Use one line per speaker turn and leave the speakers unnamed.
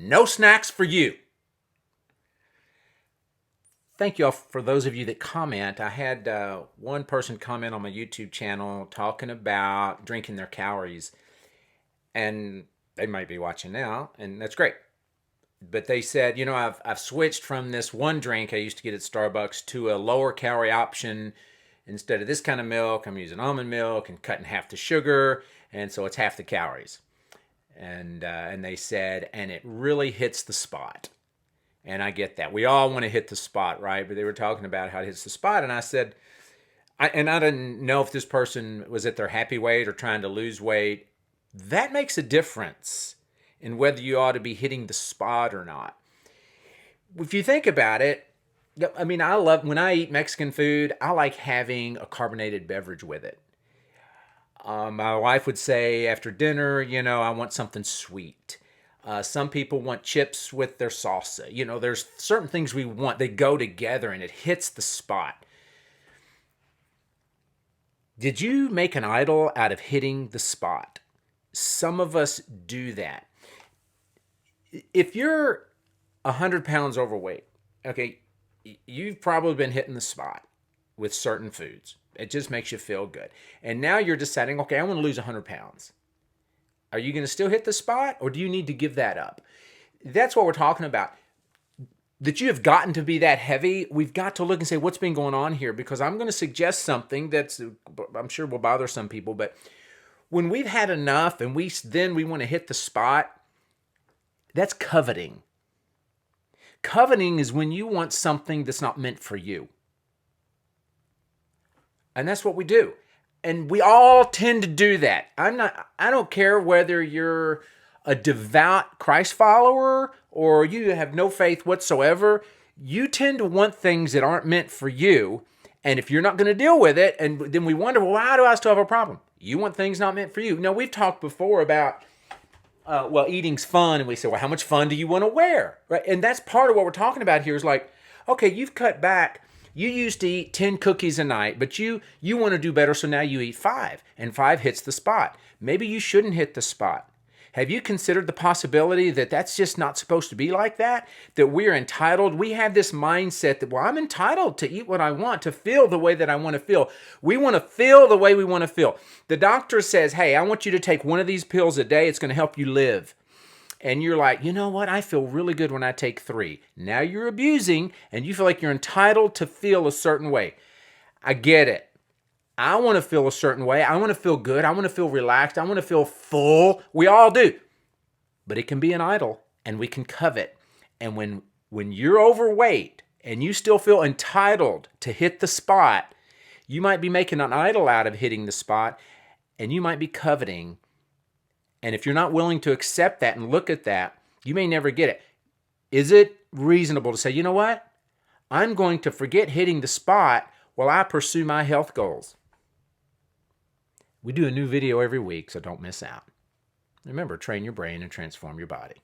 no snacks for you. Thank you all for those of you that comment. I had one person comment on my YouTube channel talking about drinking their calories. And they might be watching now, and that's great. But they said, I've switched from this one drink I used to get at Starbucks to a lower calorie option. Instead of this kind of milk, I'm using almond milk and cutting half the sugar, and so it's half the calories. And they said, and it really hits the spot. And I get that. We all want to hit the spot, right? But they were talking about how it hits the spot. And I said, I didn't know if this person was at their happy weight or trying to lose weight. That makes a difference in whether you ought to be hitting the spot or not. If you think about it, I mean, I love, when I eat Mexican food, I like having a carbonated beverage with it. My wife would say after dinner, I want something sweet. Some people want chips with their salsa. There's certain things we want. They go together and it hits the spot. Did you make an idol out of hitting the spot? Some of us do that. If you're 100 pounds overweight, okay, you've probably been hitting the spot with certain foods. It just makes you feel good. And now you're deciding, okay, I want to lose 100 pounds. Are you going to still hit the spot, or do you need to give that up? That's what we're talking about. That you have gotten to be that heavy, we've got to look and say, what's been going on here? Because I'm going to suggest something that's, I'm sure will bother some people, but when we've had enough and we want to hit the spot, that's coveting. Coveting is when you want something that's not meant for you. And that's what we do. And we all tend to do that. I don't care whether you're a devout Christ follower or you have no faith whatsoever. You tend to want things that aren't meant for you. And if you're not going to deal with it, and then we wonder, well, why do I still have a problem? You want things not meant for you. Now, we've talked before about, eating's fun. And we say, well, how much fun do you want to wear? Right? And that's part of what we're talking about here is like, okay, you've cut back. You used to eat 10 cookies a night, but you want to do better, so now you eat 5, and 5 hits the spot. Maybe you shouldn't hit the spot. Have you considered the possibility that that's just not supposed to be like that? That we're entitled? We have this mindset that, well, I'm entitled to eat what I want, to feel the way that I want to feel. We want to feel the way we want to feel. The doctor says, hey, I want you to take one of these pills a day. It's going to help you live. And you're like, you know what? I feel really good when I take 3. Now you're abusing and you feel like you're entitled to feel a certain way. I get it. I want to feel a certain way. I want to feel good. I want to feel relaxed. I want to feel full. We all do. But it can be an idol and we can covet. And when you're overweight and you still feel entitled to hit the spot, you might be making an idol out of hitting the spot and you might be coveting. And if you're not willing to accept that and look at that, you may never get it. Is it reasonable to say, you know what? I'm going to forget hitting the spot while I pursue my health goals? We do a new video every week, so don't miss out. Remember, train your brain and transform your body.